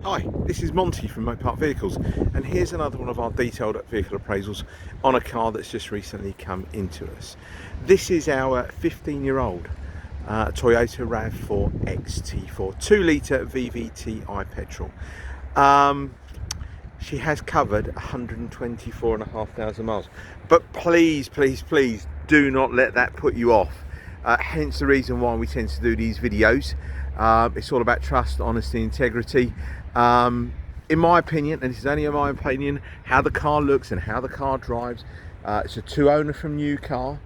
Hi, this is Monty from Mopar Vehicles, and here's another one of our detailed vehicle appraisals on a car that's just recently come into us. This is our 15-year-old Toyota Rav4 XT4 2-litre VVT-i petrol. She has covered 124,500 miles, but please do not let that put you off. Hence the reason why we tend to do these videos. It's all about trust, honesty, integrity. In my opinion, and this is only in my opinion, how the car looks and how the car drives. It's a two-owner from new car.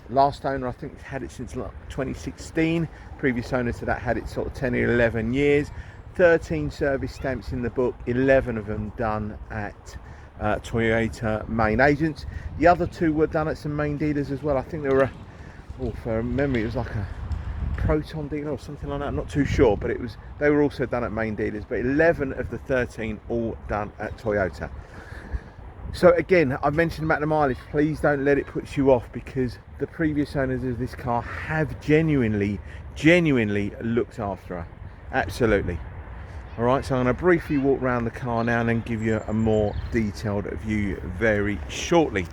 Last owner I think had it since 2016. Previous owner to that had it sort of 10 or 11 years. 13 service stamps in the book, 11 of them done at Toyota main agents. The other two were done at some main dealers as well. I think they were from memory it was like a Proton dealer or something like that, I'm not too sure, but they were also done at main dealers. But 11 of the 13 all done at Toyota. So again, I've mentioned about the mileage. Please don't let it put you off, because the previous owners of this car have genuinely looked after her. Absolutely. All right, so I'm going to briefly walk around the car now and then give you a more detailed view very shortly.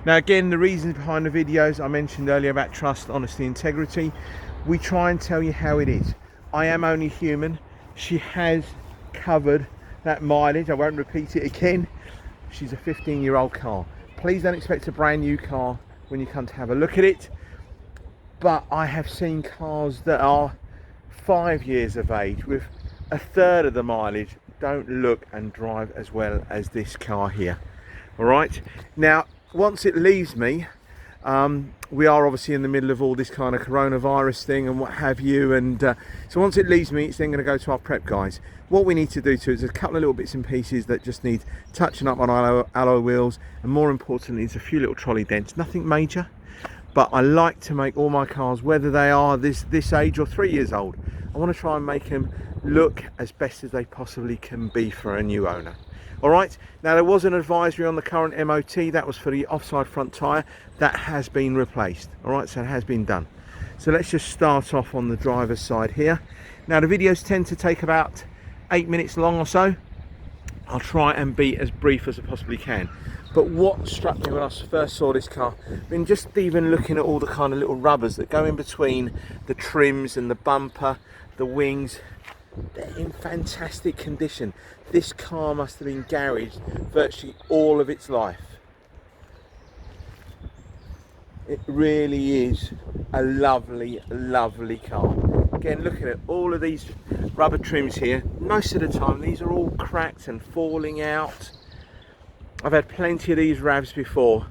Now again, the reasons behind the videos I mentioned earlier about trust, honesty, integrity. We try and tell you how it is. I am only human. She has covered that mileage. I won't repeat it again. She's a 15-year-old car. Please don't expect a brand new car when you come to have a look at it. But I have seen cars that are 5 years of age with a third of the mileage don't look and drive as well as this car here. All right. Now, once it leaves me, we are obviously in the middle of all this kind of coronavirus thing and what have you, and so once it leaves me, it's then going to go to our prep guys. What we need to do to is a couple of little bits and pieces that just need touching up on alloy wheels, and more importantly, it's a few little trolley dents. Nothing major, but I like to make all my cars, whether they are this age or 3 years old, I want to try and make them look as best as they possibly can be for a new owner. All right, now there was an advisory on the current MOT that was for the offside front tyre. That has been replaced. All right, so it has been done. So let's just start off on the driver's side here. Now the videos tend to take about 8 minutes long or so. I'll try and be as brief as I possibly can. But what struck me when I first saw this car, I mean, just even looking at all the kind of little rubbers that go in between the trims and the bumper, the wings, they're in fantastic condition. This car must have been garaged virtually all of its life. It really is a lovely car. Again, looking at all of these rubber trims here, most of the time these are all cracked and falling out. I've had plenty of these Ravs before.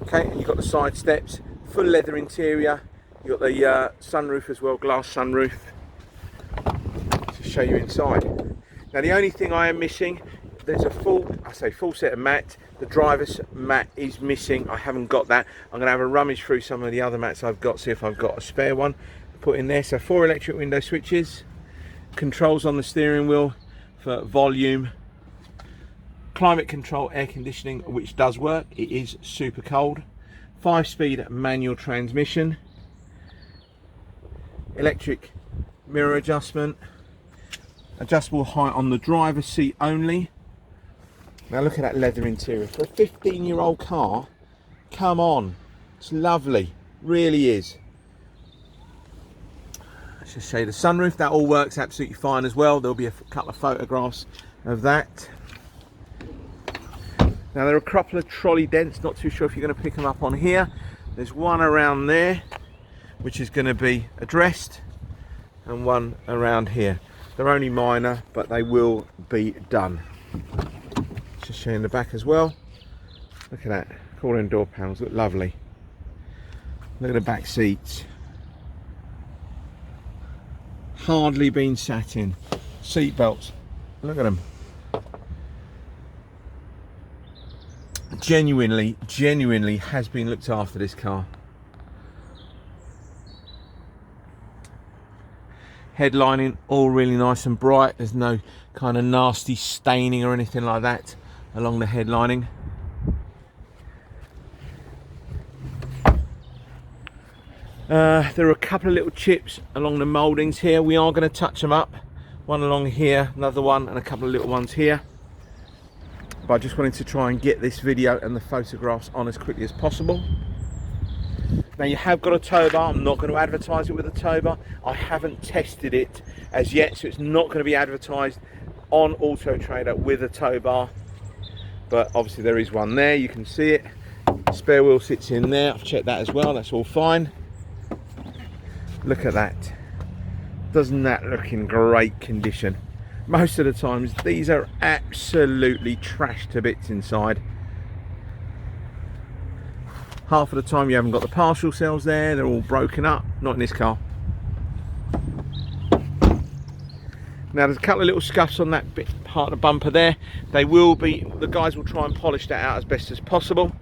Okay, and you've got the side steps, full leather interior. You've got the sunroof as well, glass sunroof. To show you inside. Now the only thing I am missing, there's a full set of mat. The driver's mat is missing. I haven't got that. I'm going to have a rummage through some of the other mats I've got, see if I've got a spare one to put in there. So 4 electric window switches, controls on the steering wheel for volume, climate control, air conditioning, which does work. It is super cold. 5-speed manual transmission. Electric mirror adjustment, adjustable height on the driver's seat only. Now look at that leather interior for a 15-year-old car. Come on, it's lovely, really is. Let's just show you the sunroof. That all works absolutely fine as well. There'll be a couple of photographs of that. Now there are a couple of trolley dents, not too sure if you're going to pick them up on here. There's one around there which is going to be addressed, and one around here. They're only minor, but they will be done. Just showing the back as well. Look at that, quarter-inch door panels, look lovely. Look at the back seats. Hardly been sat in. Seat belts, look at them. Genuinely has been looked after, this car. Headlining all really nice and bright. There's no kind of nasty staining or anything like that along the headlining. There are a couple of little chips along the mouldings here. We are going to touch them up. One along here, another one, and a couple of little ones here. But I just wanted to try and get this video and the photographs on as quickly as possible. Now you have got a tow bar. I'm not going to advertise it with a tow bar. I haven't tested it as yet, so it's not going to be advertised on Auto Trader with a tow bar. But obviously there is one there, you can see it. Spare wheel sits in there. I've checked that as well, that's all fine. Look at that. Doesn't that look in great condition? Most of the times these are absolutely trashed to bits inside. Half of the time you haven't got the partial cells there, they're all broken up. Not in this car. Now there's a couple of little scuffs on that bit part of the bumper there. They will be, the guys will try and polish that out as best as possible.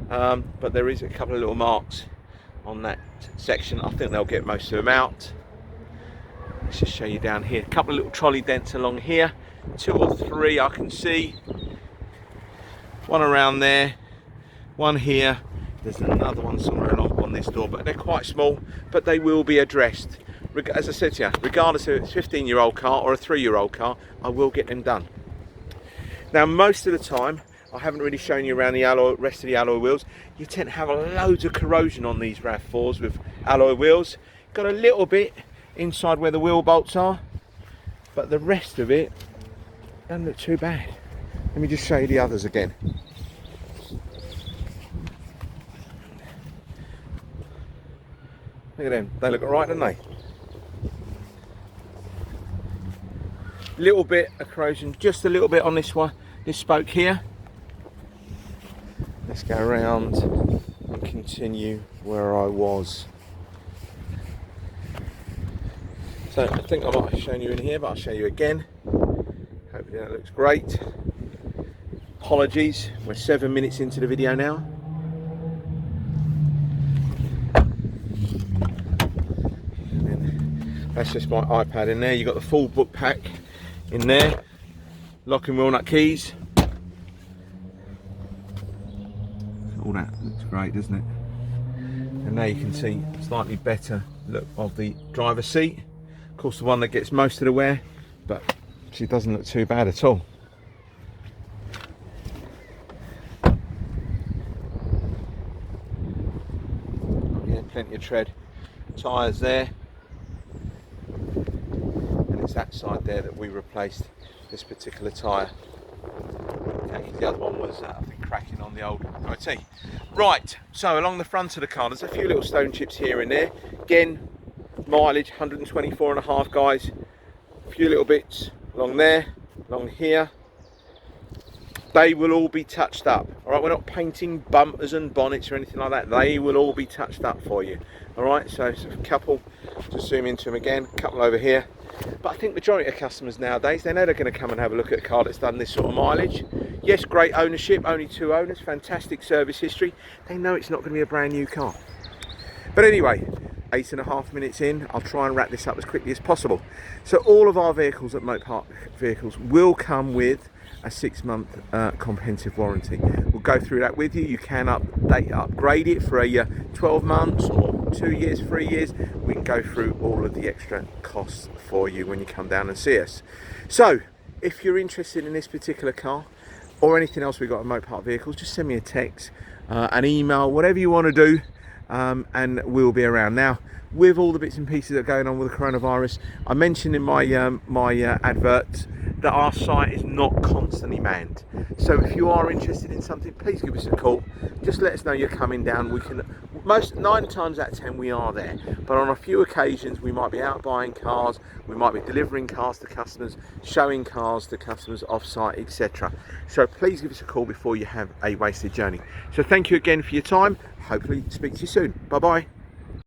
But there is a couple of little marks on that section. I think they'll get most of them out. Let's just show you down here. A couple of little trolley dents along here. 2 or 3 I can see. One around there. One here. There's another one somewhere along on this door, but they're quite small, but they will be addressed. As I said to you, regardless if it's a 15-year-old car or a 3-year-old car, I will get them done. Now, most of the time, I haven't really shown you around the alloy, rest of the alloy wheels. You tend to have loads of corrosion on these Rav4s with alloy wheels. Got a little bit inside where the wheel bolts are, but the rest of it doesn't look too bad. Let me just show you the others again. Look at them, they look alright, don't they? Little bit of corrosion, just a little bit on this one, this spoke here. Let's go around and continue where I was. So I think I might have shown you in here, but I'll show you again. Hopefully that looks great. Apologies, we're 7 minutes into the video now. And then that's just my iPad in there. You've got the full book pack in there. Lock and wheel nut keys. All that looks great, doesn't it? And now you can see a slightly better look of the driver's seat. Of course, the one that gets most of the wear, but she doesn't look too bad at all. Yeah, plenty of tread. Tyres there. And it's that side there that we replaced this particular tyre. Okay, the other one was, I think, cracking on the old OT. Right, so along the front of the car, there's a few little stone chips here and there. Again, mileage 124.5, guys. A few little bits along there, along here. They will all be touched up. All right, we're not painting bumpers and bonnets or anything like that. They will all be touched up for you. All right, so a couple, just zoom into them again, a couple over here. But I think the majority of customers nowadays, they know they're going to come and have a look at a car that's done this sort of mileage. Yes, great ownership, only 2 owners, fantastic service history. They know it's not going to be a brand new car. But anyway, 8.5 minutes in, I'll try and wrap this up as quickly as possible. So all of our vehicles at Moat Park Vehicles will come with a 6-month comprehensive warranty. We'll go through that with you. You can upgrade it for a 12 months or 2 years, 3 years. We can go through all of the extra costs for you when you come down and see us. So if you're interested in this particular car or anything else we've got at Moat Park Vehicles, just send me a text, an email, whatever you want to do, and we'll be around. Now, with all the bits and pieces that are going on with the coronavirus, I mentioned in my advert that our site is not constantly manned. So if you are interested in something, please give us a call. Just let us know you're coming down. We can, 9 times out of 10 we are there, but on a few occasions we might be out buying cars, we might be delivering cars to customers, showing cars to customers off-site, etc. So please give us a call before you have a wasted journey. So thank you again for your time. Hopefully speak to you soon. Bye bye.